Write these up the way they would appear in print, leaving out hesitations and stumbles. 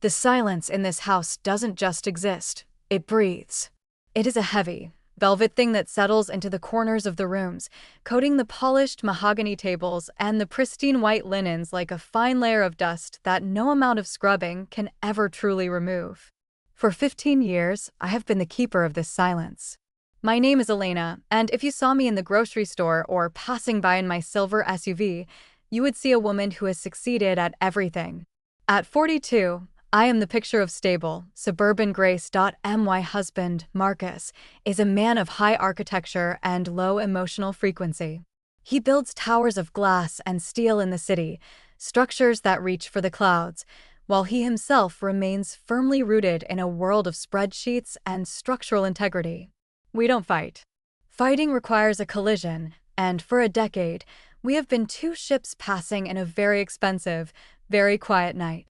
The silence in this house doesn't just exist, it breathes. It is a heavy, velvet thing that settles into the corners of the rooms, coating the polished mahogany tables and the pristine white linens like a fine layer of dust that no amount of scrubbing can ever truly remove. For 15 years, I have been the keeper of this silence. My name is Elena, and if you saw me in the grocery store or passing by in my silver SUV, you would see a woman who has succeeded at everything. At 42, I am the picture of stable, suburban grace. My husband, Marcus, is a man of high architecture and low emotional frequency. He builds towers of glass and steel in the city, structures that reach for the clouds, while he himself remains firmly rooted in a world of spreadsheets and structural integrity. We don't fight. Fighting requires a collision, and for a decade, we have been two ships passing in a very expensive, very quiet night.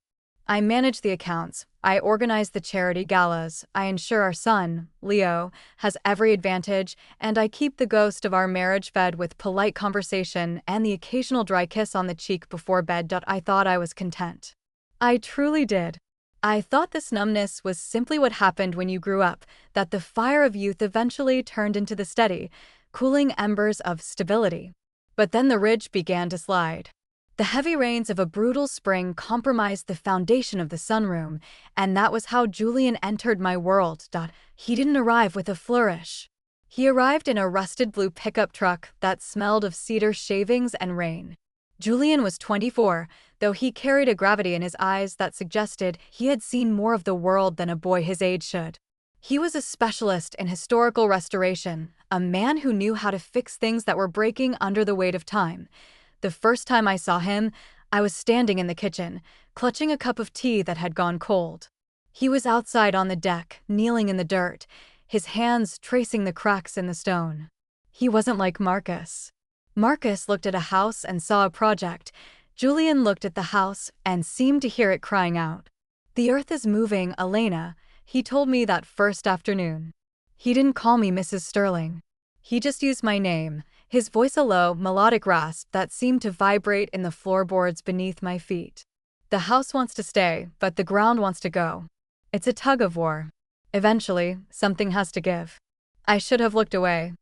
I manage the accounts, I organize the charity galas, I ensure our son, Leo, has every advantage, and I keep the ghost of our marriage fed with polite conversation and the occasional dry kiss on the cheek before bed. I thought I was content. I truly did. I thought this numbness was simply what happened when you grew up, that the fire of youth eventually turned into the steady, cooling embers of stability. But then the ridge began to slide. The heavy rains of a brutal spring compromised the foundation of the sunroom, and that was how Julian entered my world. He didn't arrive with a flourish. He arrived in a rusted blue pickup truck that smelled of cedar shavings and rain. Julian was 24, though he carried a gravity in his eyes that suggested he had seen more of the world than a boy his age should. He was a specialist in historical restoration, a man who knew how to fix things that were breaking under the weight of time. The first time I saw him, I was standing in the kitchen, clutching a cup of tea that had gone cold. He was outside on the deck, kneeling in the dirt, his hands tracing the cracks in the stone. He wasn't like Marcus. Marcus looked at a house and saw a project. Julian looked at the house and seemed to hear it crying out. "The earth is moving, Elena," he told me that first afternoon. He didn't call me Mrs. Sterling. He just used my name, his voice a low, melodic rasp that seemed to vibrate in the floorboards beneath my feet. "The house wants to stay, but the ground wants to go. It's a tug of war. Eventually, something has to give." I should have looked away.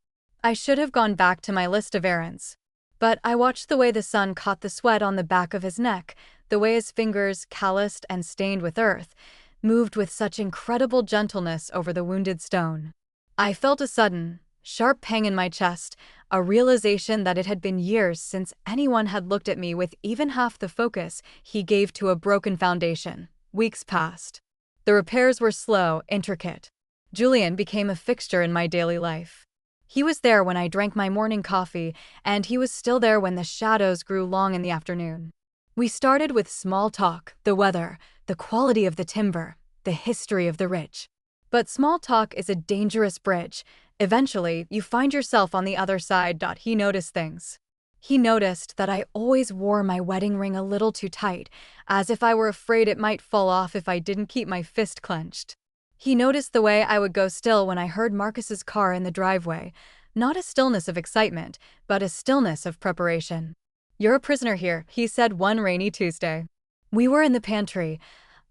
I should have gone back to my list of errands. But I watched the way the sun caught the sweat on the back of his neck, the way his fingers, calloused and stained with earth, moved with such incredible gentleness over the wounded stone. I felt a sudden, sharp pang in my chest, a realization that it had been years since anyone had looked at me with even half the focus he gave to a broken foundation. Weeks passed. The repairs were slow, intricate. Julian became a fixture in my daily life. He was there when I drank my morning coffee, and he was still there when the shadows grew long in the afternoon. We started with small talk, the weather, the quality of the timber, the history of the ridge. But small talk is a dangerous bridge. Eventually, you find yourself on the other side. He noticed things. He noticed that I always wore my wedding ring a little too tight, as if I were afraid it might fall off if I didn't keep my fist clenched. He noticed the way I would go still when I heard Marcus's car in the driveway, not a stillness of excitement, but a stillness of preparation. "You're a prisoner here," he said one rainy Tuesday. We were in the pantry,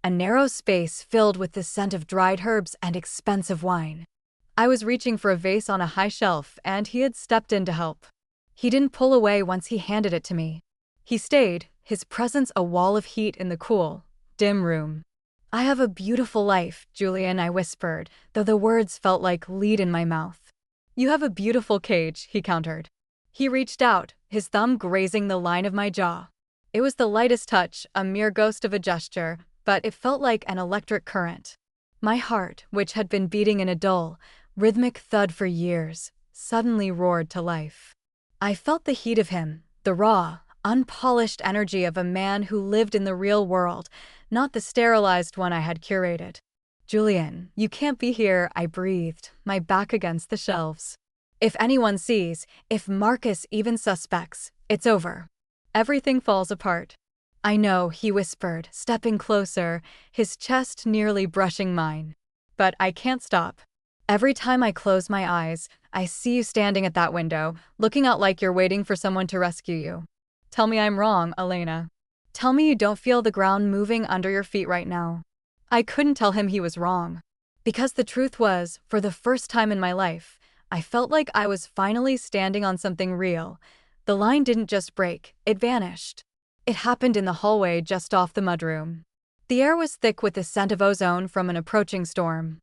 a narrow space filled with the scent of dried herbs and expensive wine. I was reaching for a vase on a high shelf, and he had stepped in to help. He didn't pull away once he handed it to me. He stayed, his presence a wall of heat in the cool, dim room. "I have a beautiful life, Julian," I whispered, though the words felt like lead in my mouth. "You have a beautiful cage," he countered. He reached out, his thumb grazing the line of my jaw. It was the lightest touch, a mere ghost of a gesture, but it felt like an electric current. My heart, which had been beating in a dull, rhythmic thud for years, suddenly roared to life. I felt the heat of him, the raw, unpolished energy of a man who lived in the real world, not the sterilized one I had curated. "Julian, you can't be here," I breathed, my back against the shelves. "If anyone sees, if Marcus even suspects, it's over. Everything falls apart." "I know," he whispered, stepping closer, his chest nearly brushing mine. "But I can't stop. Every time I close my eyes, I see you standing at that window, looking out like you're waiting for someone to rescue you. Tell me I'm wrong, Elena. Tell me you don't feel the ground moving under your feet right now." I couldn't tell him he was wrong. Because the truth was, for the first time in my life, I felt like I was finally standing on something real. The line didn't just break, it vanished. It happened in the hallway just off the mudroom. The air was thick with the scent of ozone from an approaching storm.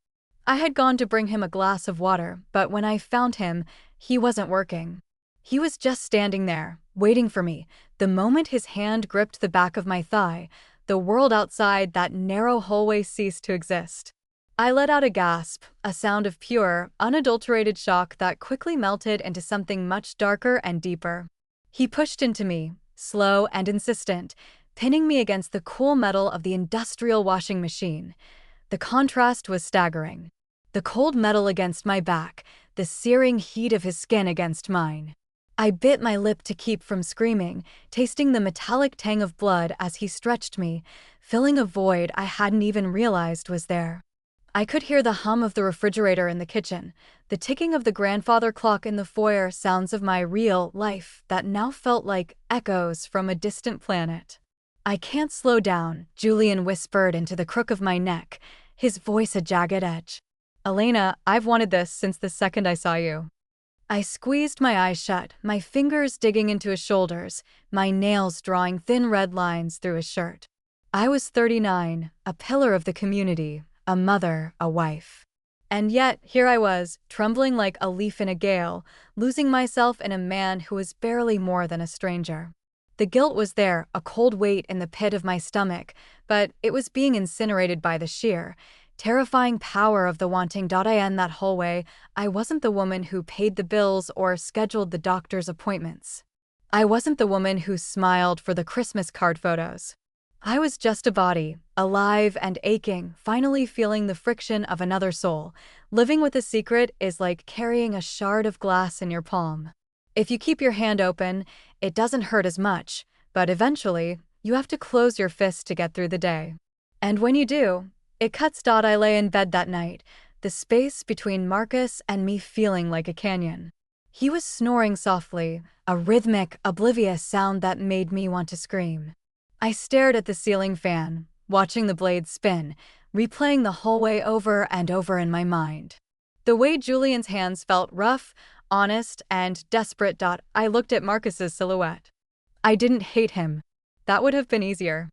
I had gone to bring him a glass of water, but when I found him, he wasn't working. He was just standing there, waiting for me. The moment his hand gripped the back of my thigh, the world outside that narrow hallway ceased to exist. I let out a gasp, a sound of pure, unadulterated shock that quickly melted into something much darker and deeper. He pushed into me, slow and insistent, pinning me against the cool metal of the industrial washing machine. The contrast was staggering. The cold metal against my back, the searing heat of his skin against mine. I bit my lip to keep from screaming, tasting the metallic tang of blood as he stretched me, filling a void I hadn't even realized was there. I could hear the hum of the refrigerator in the kitchen, the ticking of the grandfather clock in the foyer, sounds of my real life that now felt like echoes from a distant planet. "I can't slow down," Julian whispered into the crook of my neck, his voice a jagged edge. "Elena, I've wanted this since the second I saw you." I squeezed my eyes shut, my fingers digging into his shoulders, my nails drawing thin red lines through his shirt. I was 39, a pillar of the community, a mother, a wife. And yet, here I was, trembling like a leaf in a gale, losing myself in a man who was barely more than a stranger. The guilt was there, a cold weight in the pit of my stomach, but it was being incinerated by the sheer, terrifying power of the wanting. In that hallway, I wasn't the woman who paid the bills or scheduled the doctor's appointments. I wasn't the woman who smiled for the Christmas card photos. I was just a body, alive and aching, finally feeling the friction of another soul. Living with a secret is like carrying a shard of glass in your palm. If you keep your hand open, it doesn't hurt as much, but eventually, you have to close your fist to get through the day. And when you do, it cuts. I lay in bed that night, the space between Marcus and me feeling like a canyon. He was snoring softly, a rhythmic, oblivious sound that made me want to scream. I stared at the ceiling fan, watching the blades spin, replaying the hallway over and over in my mind. The way Julian's hands felt rough, honest, and desperate. I looked at Marcus's silhouette. I didn't hate him. That would have been easier.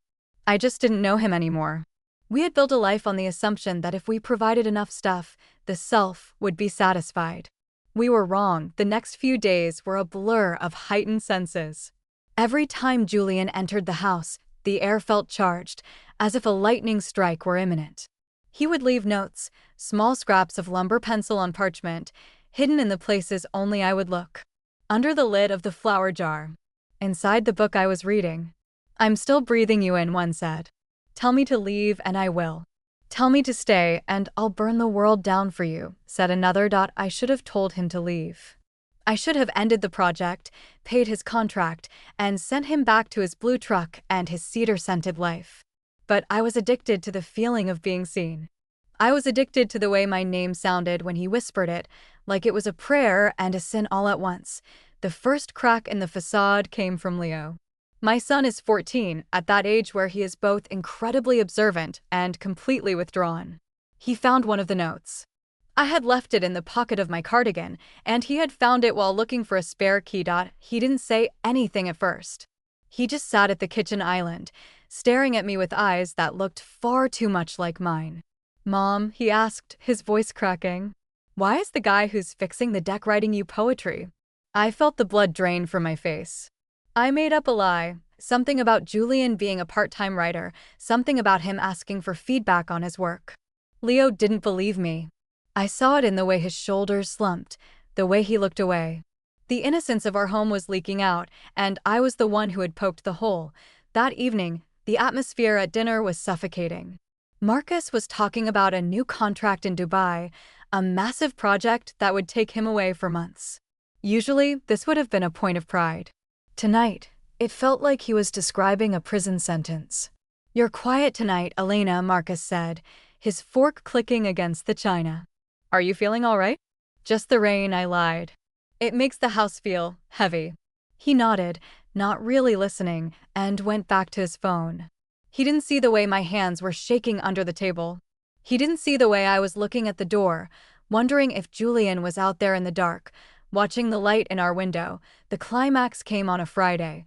I just didn't know him anymore. We had built a life on the assumption that if we provided enough stuff, the self would be satisfied. We were wrong. The next few days were a blur of heightened senses. Every time Julian entered the house, the air felt charged, as if a lightning strike were imminent. He would leave notes, small scraps of lumber pencil on parchment, hidden in the places only I would look. Under the lid of the flower jar. Inside the book I was reading. "I'm still breathing you in," one said. "Tell me to leave and I will. Tell me to stay and I'll burn the world down for you," said another. I should have told him to leave. I should have ended the project, paid his contract, and sent him back to his blue truck and his cedar-scented life. But I was addicted to the feeling of being seen. I was addicted to the way my name sounded when he whispered it, like it was a prayer and a sin all at once. The first crack in the facade came from Leo. My son is 14, at that age where he is both incredibly observant and completely withdrawn. He found one of the notes. I had left it in the pocket of my cardigan, and he had found it while looking for a spare key. He didn't say anything at first. He just sat at the kitchen island, staring at me with eyes that looked far too much like mine. "Mom," he asked, his voice cracking, "why is the guy who's fixing the deck writing you poetry?" I felt the blood drain from my face. I made up a lie, something about Julian being a part-time writer, something about him asking for feedback on his work. Leo didn't believe me. I saw it in the way his shoulders slumped, the way he looked away. The innocence of our home was leaking out, and I was the one who had poked the hole. That evening, the atmosphere at dinner was suffocating. Marcus was talking about a new contract in Dubai, a massive project that would take him away for months. Usually, this would have been a point of pride. Tonight, it felt like he was describing a prison sentence. "You're quiet tonight, Elena," Marcus said, his fork clicking against the china. "Are you feeling all right?" "Just the rain," I lied. "It makes the house feel heavy." He nodded, not really listening, and went back to his phone. He didn't see the way my hands were shaking under the table. He didn't see the way I was looking at the door, wondering if Julian was out there in the dark, watching the light in our window. The climax came on a Friday.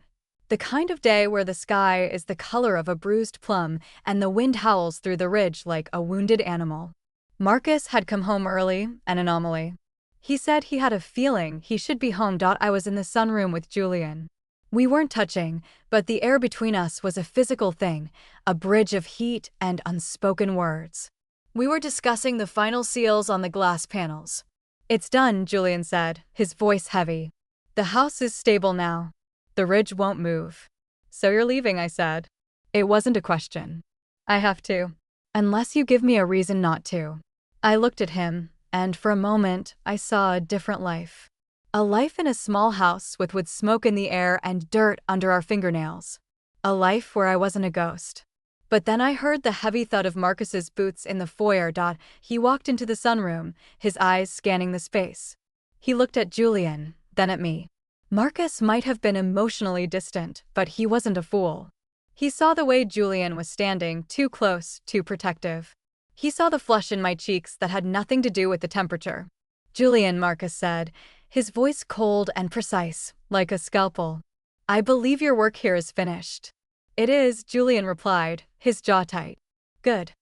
The kind of day where the sky is the color of a bruised plum and the wind howls through the ridge like a wounded animal. Marcus had come home early, an anomaly. He said he had a feeling he should be home. I was in the sunroom with Julian. We weren't touching, but the air between us was a physical thing, a bridge of heat and unspoken words. We were discussing the final seals on the glass panels. "It's done," Julian said, his voice heavy. "The house is stable now. The ridge won't move." "So you're leaving," I said. It wasn't a question. "I have to. Unless you give me a reason not to." I looked at him, and for a moment, I saw a different life. A life in a small house with wood smoke in the air and dirt under our fingernails. A life where I wasn't a ghost. But then I heard the heavy thud of Marcus's boots in the foyer. He walked into the sunroom, his eyes scanning the space. He looked at Julian, then at me. Marcus might have been emotionally distant, but he wasn't a fool. He saw the way Julian was standing, too close, too protective. He saw the flush in my cheeks that had nothing to do with the temperature. "Julian," Marcus said, his voice cold and precise, like a scalpel. "I believe your work here is finished." "It is," Julian replied, his jaw tight. "Good.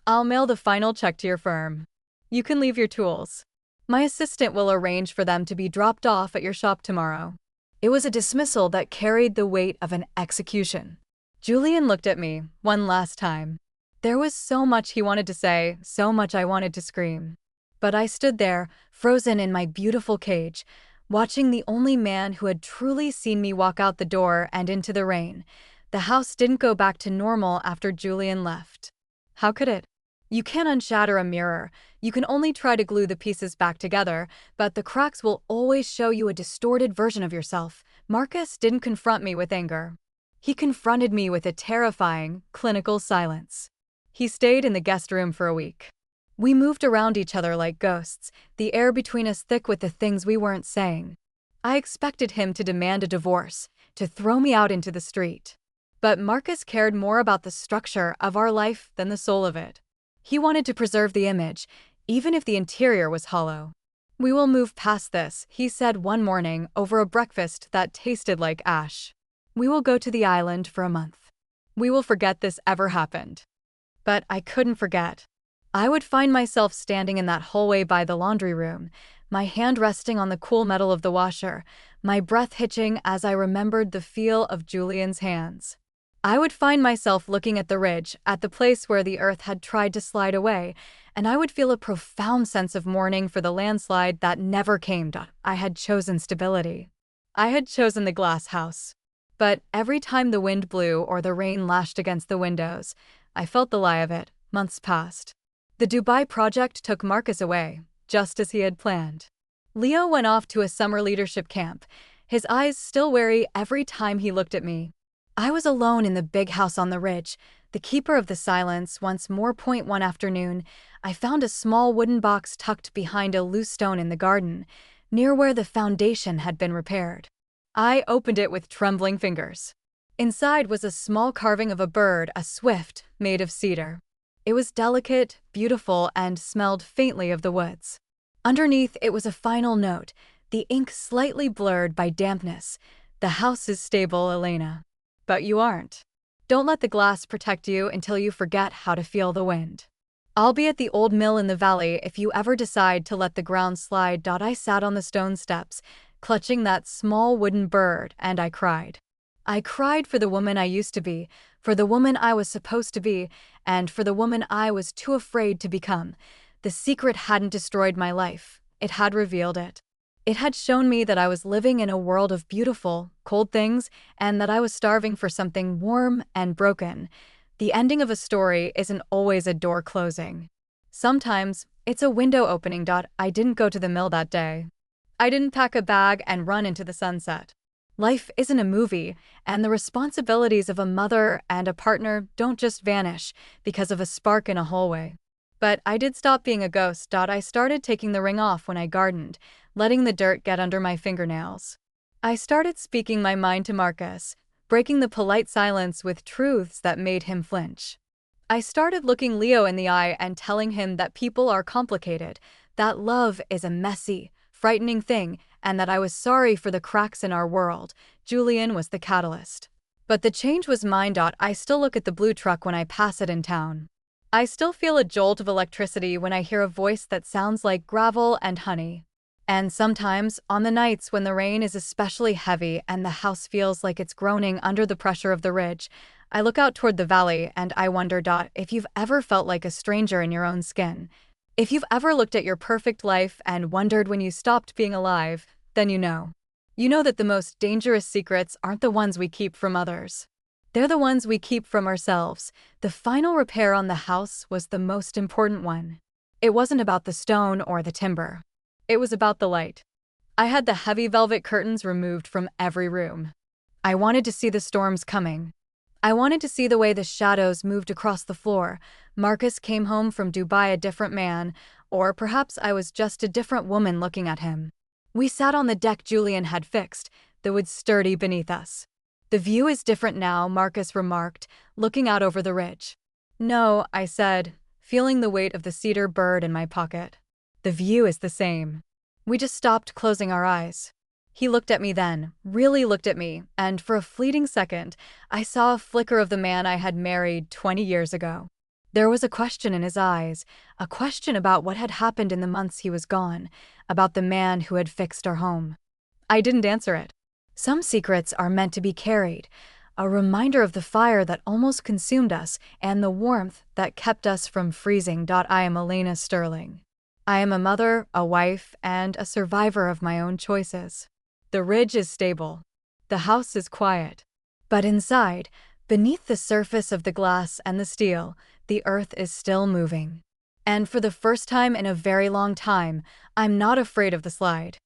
I'll mail the final check to your firm. You can leave your tools. My assistant will arrange for them to be dropped off at your shop tomorrow." It was a dismissal that carried the weight of an execution. Julian looked at me, one last time. There was so much he wanted to say, so much I wanted to scream. But I stood there, frozen in my beautiful cage, watching the only man who had truly seen me walk out the door and into the rain. The house didn't go back to normal after Julian left. How could it? You can't unshatter a mirror. You can only try to glue the pieces back together, but the cracks will always show you a distorted version of yourself. Marcus didn't confront me with anger. He confronted me with a terrifying, clinical silence. He stayed in the guest room for a week. We moved around each other like ghosts, the air between us thick with the things we weren't saying. I expected him to demand a divorce, to throw me out into the street. But Marcus cared more about the structure of our life than the soul of it. He wanted to preserve the image, even if the interior was hollow. "We will move past this," he said one morning over a breakfast that tasted like ash. "We will go to the island for a month. We will forget this ever happened." But I couldn't forget. I would find myself standing in that hallway by the laundry room, my hand resting on the cool metal of the washer, my breath hitching as I remembered the feel of Julian's hands. I would find myself looking at the ridge, at the place where the earth had tried to slide away, and I would feel a profound sense of mourning for the landslide that never came. I had chosen stability. I had chosen the glass house. But every time the wind blew or the rain lashed against the windows, I felt the lie of it. Months passed. The Dubai project took Marcus away, just as he had planned. Leo went off to a summer leadership camp, his eyes still wary every time he looked at me. I was alone in the big house on the ridge, the keeper of the silence. Once more. One afternoon, I found a small wooden box tucked behind a loose stone in the garden, near where the foundation had been repaired. I opened it with trembling fingers. Inside was a small carving of a bird, a swift, made of cedar. It was delicate, beautiful, and smelled faintly of the woods. Underneath it was a final note, the ink slightly blurred by dampness. "The house is stable, Elena. But you aren't. Don't let the glass protect you until you forget how to feel the wind. I'll be at the old mill in the valley if you ever decide to let the ground slide." I sat on the stone steps, clutching that small wooden bird, and I cried. I cried for the woman I used to be, for the woman I was supposed to be, and for the woman I was too afraid to become. The secret hadn't destroyed my life. It had revealed it. It had shown me that I was living in a world of beautiful, cold things, and that I was starving for something warm and broken. The ending of a story isn't always a door closing. Sometimes, it's a window opening. I didn't go to the mill that day. I didn't pack a bag and run into the sunset. Life isn't a movie, and the responsibilities of a mother and a partner don't just vanish because of a spark in a hallway. But I did stop being a ghost. I started taking the ring off when I gardened, letting the dirt get under my fingernails. I started speaking my mind to Marcus, breaking the polite silence with truths that made him flinch. I started looking Leo in the eye and telling him that people are complicated, that love is a messy, frightening thing, and that I was sorry for the cracks in our world. Julian was the catalyst. But the change was mine. I still look at the blue truck when I pass it in town. I still feel a jolt of electricity when I hear a voice that sounds like gravel and honey. And sometimes, on the nights when the rain is especially heavy and the house feels like it's groaning under the pressure of the ridge, I look out toward the valley and I wonder, if you've ever felt like a stranger in your own skin. If you've ever looked at your perfect life and wondered when you stopped being alive, then you know. You know that the most dangerous secrets aren't the ones we keep from others. They're the ones we keep from ourselves. The final repair on the house was the most important one. It wasn't about the stone or the timber. It was about the light. I had the heavy velvet curtains removed from every room. I wanted to see the storms coming. I wanted to see the way the shadows moved across the floor. Marcus came home from Dubai a different man, or perhaps I was just a different woman looking at him. We sat on the deck Julian had fixed, the wood sturdy beneath us. The view is different now, Marcus remarked, looking out over the ridge. No, I said, feeling the weight of the cedar bird in my pocket. The view is the same. We just stopped closing our eyes. He looked at me then, really looked at me, and for a fleeting second, I saw a flicker of the man I had married 20 years ago. There was a question in his eyes, a question about what had happened in the months he was gone, about the man who had fixed our home. I didn't answer it. Some secrets are meant to be carried, a reminder of the fire that almost consumed us and the warmth that kept us from freezing. I am Elena Sterling. I am a mother, a wife, and a survivor of my own choices. The ridge is stable. The house is quiet. But inside, beneath the surface of the glass and the steel, the earth is still moving. And for the first time in a very long time, I'm not afraid of the slide.